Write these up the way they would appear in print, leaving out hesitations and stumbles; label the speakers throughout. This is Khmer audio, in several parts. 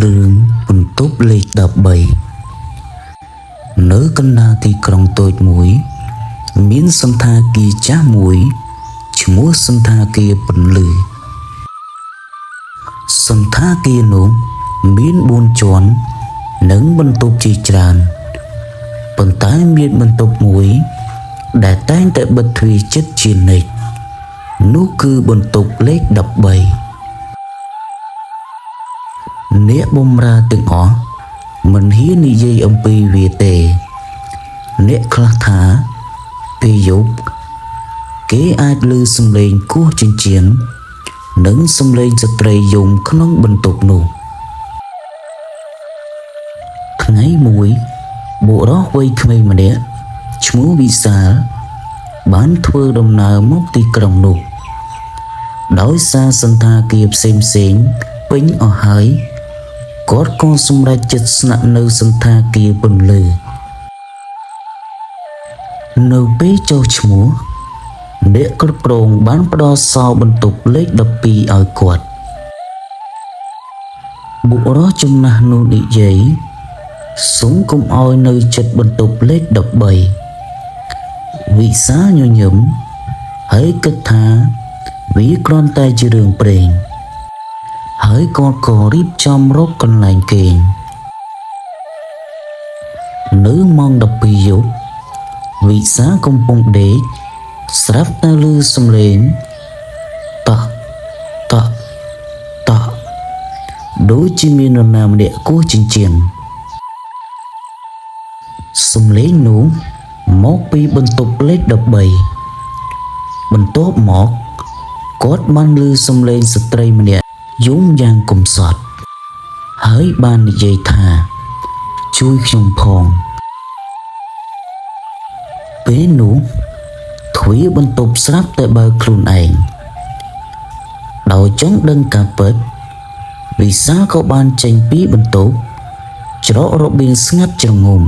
Speaker 1: រឿងបន្ទប់លេខ13នៅកណ្ដាលទីក្រុងតូចមួយមានសន្តាគារចាស់មួយឈ្មោះសន្តាគារពន្លឺសន្តាគារនោះមាន4ជាន់និងបន្ទប់ជាច្រើនប៉ុន្តែមានបន្ទប់មួយដែលតែងតែបិទទ្វារជិតជានិច្ចនោះគឺបន្ទប់លេខ13អ្នកបម្រើទាំងអស់មិនហ៊ាននិយាយអំពីវាទេអ្នកខ្លះថាពេលយប់គេអាចឮសំឡេងគោះចិញ្ចៀននិងសំឡេងស្ត្រីយំក្នុងបន្ទប់នោះថ្ងៃមួយបុរសវ័យក្មេងម្នាក់ឈ្មោះវិសាលបានធ្វើដំណើរមកទីក្រុងនោះដោយសារសន្តាគារផ្សេងពេញអស់ហើយគាត់ក៏សម្រេចចិត្តស្នាក់នៅសន្តាគារពន្លឺនៅពេលចុះឈ្មោះអ្នកគ្រប់គ្រងបានផ្ដល់សោបន្ទប់លេខ12ឲ្យគាត់បុរសចំណាស់នោះនិយាយសូមកុំឲ្យនៅចិត្តបន្ទប់លេខ13វិសាលញញឹមហើយគិតថាវាគ្រាន់តែជារឿងព្រេងហើយគាត់ក៏រៀបចំរកកន្លែងគេងនៅម៉ោង12យប់វិសាលកំពុងដេកស្រាប់តែឮសំឡេងតក់តក់តក់ដូចជាមាននរណាម្នាក់គោះចិញ្ចៀនសំឡេងនោះមកពីបន្ទប់លេខ13បន្ទាប់មកគាត់បានឮសំឡេងស្ត្រីម្នាក់យំយ៉ាងកំសត់ហើយបាននិយាយថាជួយខ្ញុំផងពេលនោះទ្វារបន្ទប់ស្រាប់តែបើកខ្លួនឯងដោយចង់ដឹងការពិតវិសាលក៏បានចេញពីបន្ទប់ច្រករបៀងស្ងាត់ជ្រងំ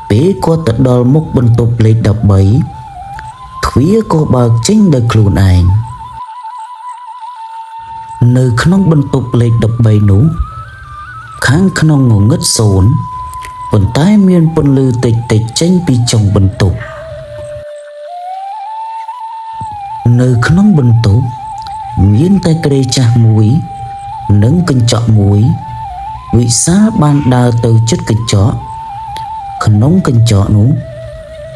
Speaker 1: ពេលគាត់ទៅដល់មុខបន្ទប់លេខ13ទ្វារក៏បើកចេញដោយខ្លួនឯងនៅក្នុងបន្ទប់លេខ13នោះខាងក្នុងងងឹតសូន្យប៉ុន្តែមានពន្លឺតិចៗចេញពីចុងបន្ទប់នៅក្នុងបន្ទប់មានតែគ្រែចាស់មួយនិងកញ្ចក់មួយវិសាលបានដើរទៅជិតកញ្ចក់ក្នុងកញ្ចក់នោះ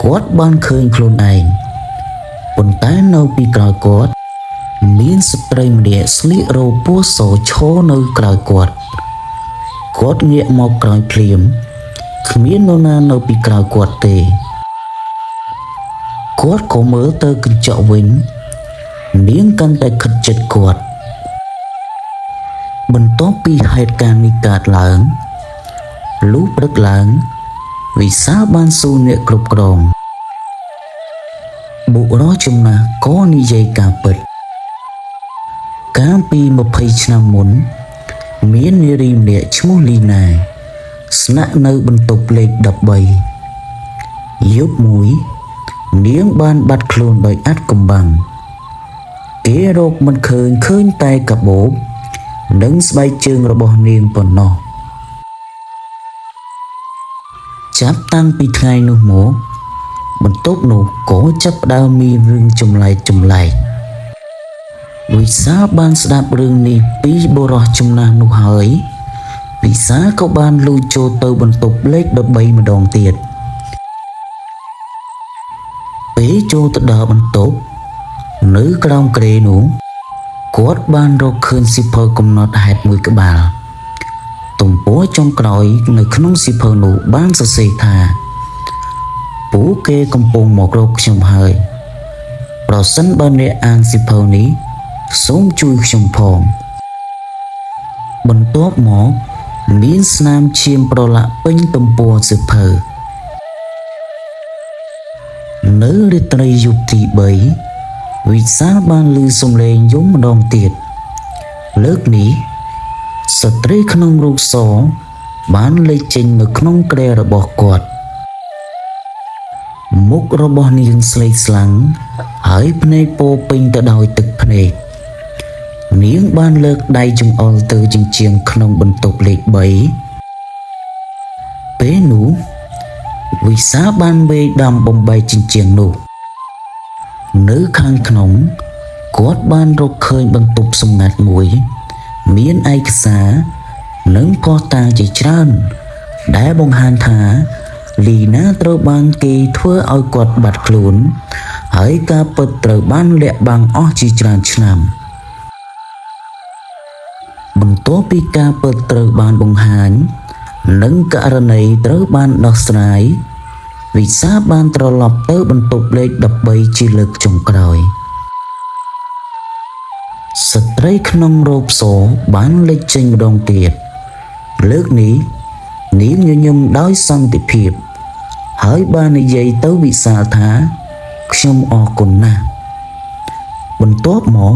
Speaker 1: គាត់បានឃើញខ្លួនឯងប៉ុន្តែនៅពីក្រោយគាត់មានស្ត្រីម្នាក់ស្លៀករ៉ូបពណ៌សឈរនៅក្រោយគាត់ងាកមកក្រោយភ្លាមគ្មាននរណានៅពីក្រោយគាត់ទេគាត់ក៏មើលទៅកញ្ចក់វិញនាងកាន់តែខិតជិតគាត់បន្ទាប់ពីហេតុការណ៍នេះកើតឡើងលុះព្រឹកឡើងវិសាលបានសួរអ្នកគ្រប់គ្រងបុរសចំណាស់ក៏និយាយការពិតកាលពី20ឆ្នាំមុនមាននារីម្នាក់ឈ្មោះលីណាស្នាក់នៅបន្ទប់លេខ13យប់មួយនាងបានបាត់ខ្លួនដោយអាត់កំបាំងគេរកមិនឃើញតែកាបូបនិងស្បែកជើងរបស់នាងប៉ុណ្ណោះចាប់តាំងពីថ្ងៃនោះមកបន្ទប់នោះក៏ចាប់ផ្ដើមមានរឿងចម្លែកវិសាលបានស្ដាប់រឿងនេះពីបុរសចំណាស់នោះហើយវិសាលក៏បានលូចចូលទៅបន្ទប់លេខ13ម្ដងទៀតពេលចូលទៅដល់បន្ទប់នៅក្រោមគ្រែនោះគាត់បានរកឃើញសៀវភៅកំណត់ហេតុមួយក្បាលទំព័រចុងក្រោយនៅក្នុងសៀវភៅនោះបានសរសេរថាពួកគេកំពុងមករកខ្ញុំហើយប្រសិនបើអ្នកអានសៀវភៅនេះសូមជួយខ្ញុំផងបន្ទាប់មកមានស្នាមឈាមប្រឡាក់ពេញទំព័រសៀវភៅនៅរាត្រីយប់ទី3វិសាលបានឮសំឡេងយំម្ដងទៀតលើកនេះស្ត្រីក្នុងរូបសបានលេចចេញនៅក្នុងគ្រែរបស់គាត់មុខរបស់នាងស្លេកស្លាំងហើយភ្នែកពោពេញទៅដោយទឹកភ្នែក នាងបានលើកដៃចង្អុលទៅជញ្ជាំងក្នុងបន្ទប់លេខ3ពេលនោះវិសាបានវេដំបំបែកជញ្ជាំងនោះនៅខាងក្នុងគាត់បានរកឃើញបន្ទប់សម្ងាត់មួយមានឯកសារនិងភស្តុតាងជាច្រើនដែលបង្ហាញថាលីណាត្រូវបានគេធ្វើឲ្យគាត់បាត់ខ្លួនហើយការពិតត្រូវបានលាក់បាំងអស់ជាច្រើនឆ្នាំបន្ទាប់ពីការពិតត្រូវបានបង្ហាញនិងករណីត្រូវបានដោះស្រាយវិសាបានត្រឡប់ទៅបន្ទប់លេខ13ជាលើកចុងក្រោយស្ត្រីក្នុងរ៉ូបសបានលេចចេញម្ដងទៀតលើកនេះនាងញញឹមដោយសន្តិភាពហើយបាននិយាយទៅវិសាថាខ្ញុំអរគុណណាស់បន្ទាប់មក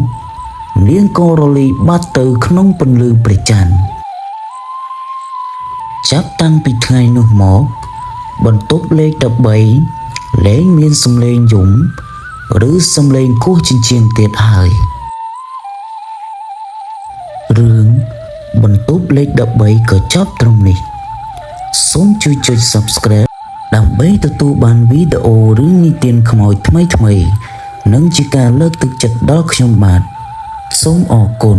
Speaker 1: នាងក៏រលីបាត់ទៅក្នុងពន្លឺព្រះច័ន្ទចាប់តាំងពីថ្ងៃនោះមកបន្ទប់លេខ13លែងមានសំឡេងយំឬសំឡេងគោះជញ្ជាំងទៀតហើយរឿងបន្ទប់លេខ13ក៏ចប់ត្រឹមនេះសូមជួយចុច Subscribe ដើម្បីទទួលបានវីដេអូរឿងនិទានខ្មោចថ្មីៗនិងជាការលើកទឹកចិត្តដល់ខ្ញុំបាទសូមអរគុណ